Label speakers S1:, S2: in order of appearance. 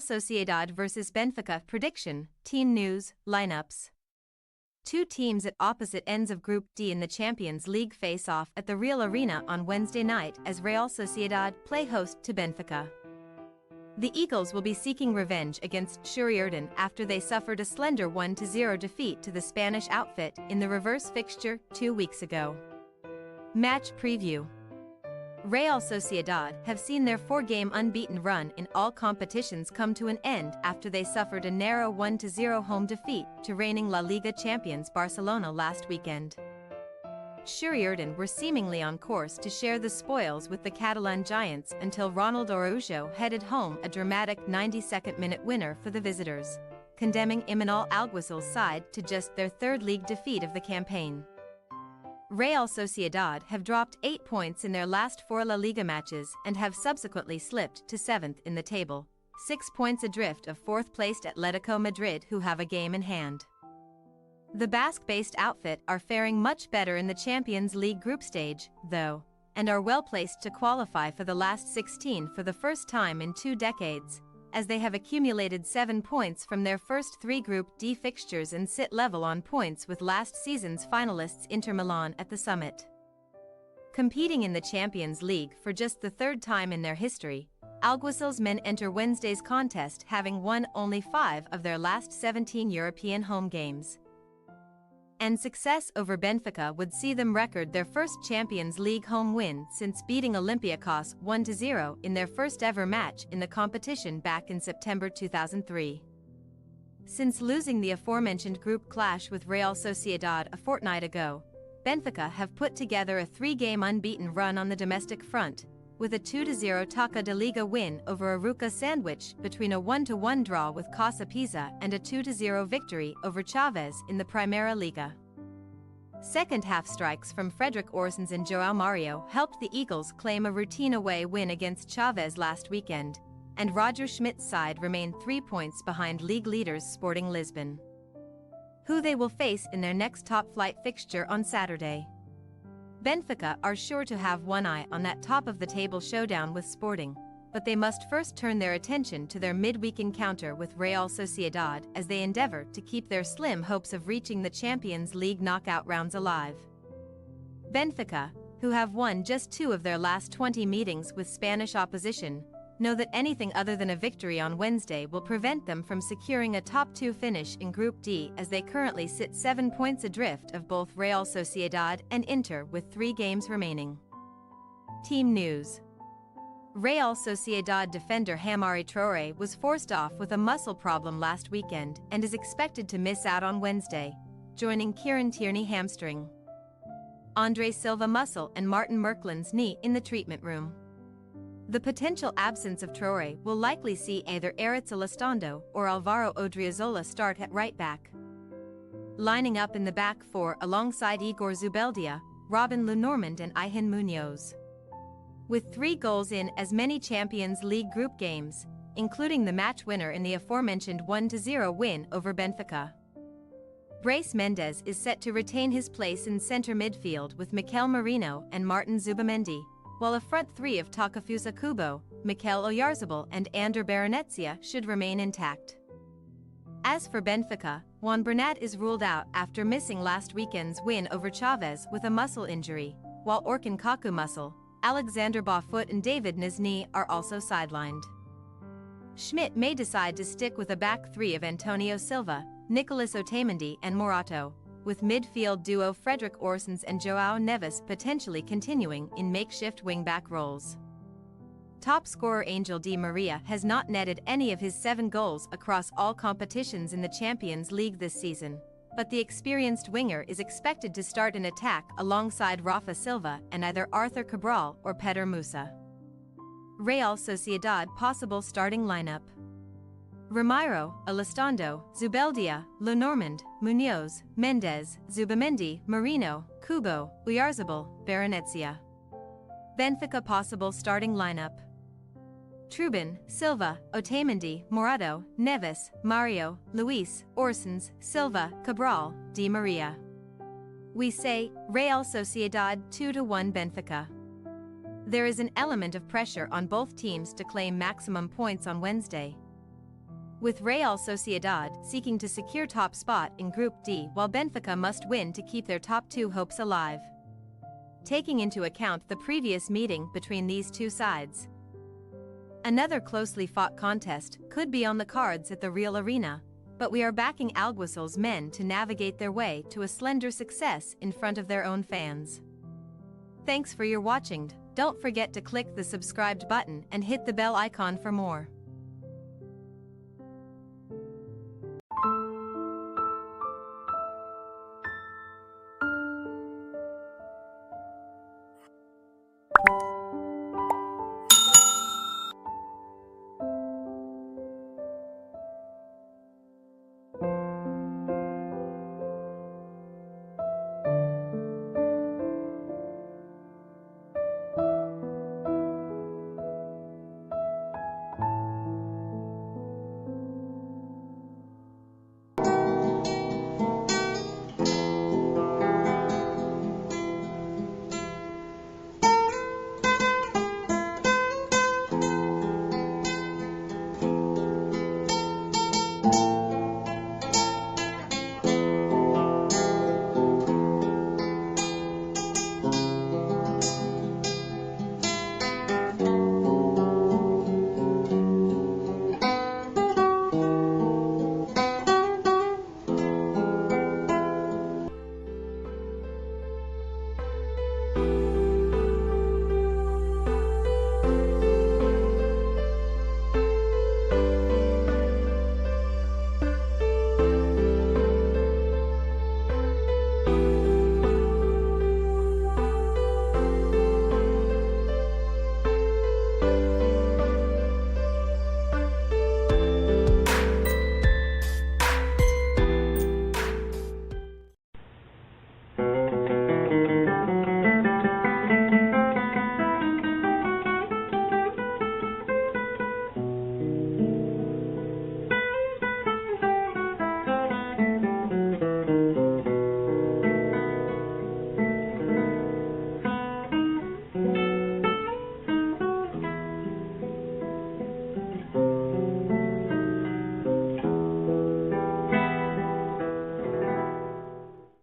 S1: Sociedad vs Benfica prediction, team news, lineups. Two teams at opposite ends of Group D in the Champions League face off at the Real Arena on Wednesday night as Real Sociedad play host to Benfica. The Eagles will be seeking revenge against Real after they suffered a slender 1-0 defeat to the Spanish outfit in the reverse fixture 2 weeks ago. Match preview. Real Sociedad have seen their 4-game unbeaten run in all competitions come to an end after they suffered a narrow 1-0 home defeat to reigning La Liga champions Barcelona last weekend. Real were seemingly on course to share the spoils with the Catalan giants until Ronald Araujo headed home a dramatic 92nd-minute winner for the visitors, condemning Imanol Alguacil's side to just their third league defeat of the campaign. Real Sociedad have dropped 8 points in their last 4 La Liga matches and have subsequently slipped to 7th in the table, 6 points adrift of 4th-placed Atletico Madrid who have a game in hand. The Basque-based outfit are faring much better in the Champions League group stage, though, and are well-placed to qualify for the last 16 for the first time in 2 decades, as they have accumulated 7 points from their first 3 Group D fixtures and sit level on points with last season's finalists Inter Milan at the summit. Competing in the Champions League for just the third time in their history, Alguacil's men enter Wednesday's contest having won only 5 of their last 17 European home games. And success over Benfica would see them record their first Champions League home win since beating Olympiacos 1-0 in their first ever match in the competition back in September 2003. Since losing the aforementioned group clash with Real Sociedad a fortnight ago, Benfica have put together a 3-game unbeaten run on the domestic front, with a 2-0 Taça de Liga win over Arouca sandwiched between a 1-1 draw with Casa Pisa and a 2-0 victory over Chaves in the Primera Liga. Second-half strikes from Frederick Orsens and João Mario helped the Eagles claim a routine away win against Chaves last weekend, and Roger Schmidt's side remained 3 points behind league leaders Sporting Lisbon, who they will face in their next top-flight fixture on Saturday. Benfica are sure to have one eye on that top-of-the-table showdown with Sporting, but they must first turn their attention to their midweek encounter with Real Sociedad as they endeavor to keep their slim hopes of reaching the Champions League knockout rounds alive. Benfica, who have won just 2 of their last 20 meetings with Spanish opposition, know that anything other than a victory on Wednesday will prevent them from securing a top 2 finish in Group D as they currently sit 7 points adrift of both Real Sociedad and Inter with 3 games remaining. Team news. Real Sociedad defender Hamari Traoré was forced off with a muscle problem last weekend and is expected to miss out on Wednesday, joining Kieran Tierney hamstring, Andre Silva muscle and Martin Merklin's knee in the treatment room. The potential absence of Traoré will likely see either Aritz Elizondo or Alvaro Odriozola start at right back, lining up in the back 4 alongside Igor Zubeldia, Robin Lenormand and Ayhan Munoz. With 3 goals in as many Champions League group games, including the match winner in the aforementioned 1-0 win over Benfica. Brais Mendes is set to retain his place in centre midfield with Mikel Merino and Martin Zubamendi, while a front 3 of Takefusa Kubo, Mikel Oyarzabal and Ander Baranetsia should remain intact. As for Benfica, Juan Bernat is ruled out after missing last weekend's win over Chaves with a muscle injury, while Orkun Kaku muscle, Alexander Bafoot and David Nizhny are also sidelined. Schmidt may decide to stick with a back 3 of Antonio Silva, Nicolas Otamendi and Morato, with midfield duo Frederick Orsens and João Neves potentially continuing in makeshift wing-back roles. Top scorer Angel Di Maria has not netted any of his 7 goals across all competitions in the Champions League this season, but the experienced winger is expected to start an attack alongside Rafa Silva and either Arthur Cabral or Peter Musa. Real Sociedad possible starting lineup: Ramiro, Elizondo, Zubeldia, Lenormand, Munoz, Mendes, Zubamendi, Merino, Kubo, Oyarzabal, Baranetsia. Benfica possible starting lineup: Trubin, Silva, Otamendi, Morato, Neves, Mario, Luis, Orsens, Silva, Cabral, Di Maria. We say, Real Sociedad 2-1 Benfica. There is an element of pressure on both teams to claim maximum points on Wednesday. with Real Sociedad seeking to secure top spot in Group D while Benfica must win to keep their top two hopes alive. Taking into account the previous meeting between these two sides, another closely fought contest could be on the cards at the Real Arena, but we are backing Alguasol's men to navigate their way to a slender success in front of their own fans. Thanks for your watching. Don't forget to click the subscribed button and hit the bell icon for more.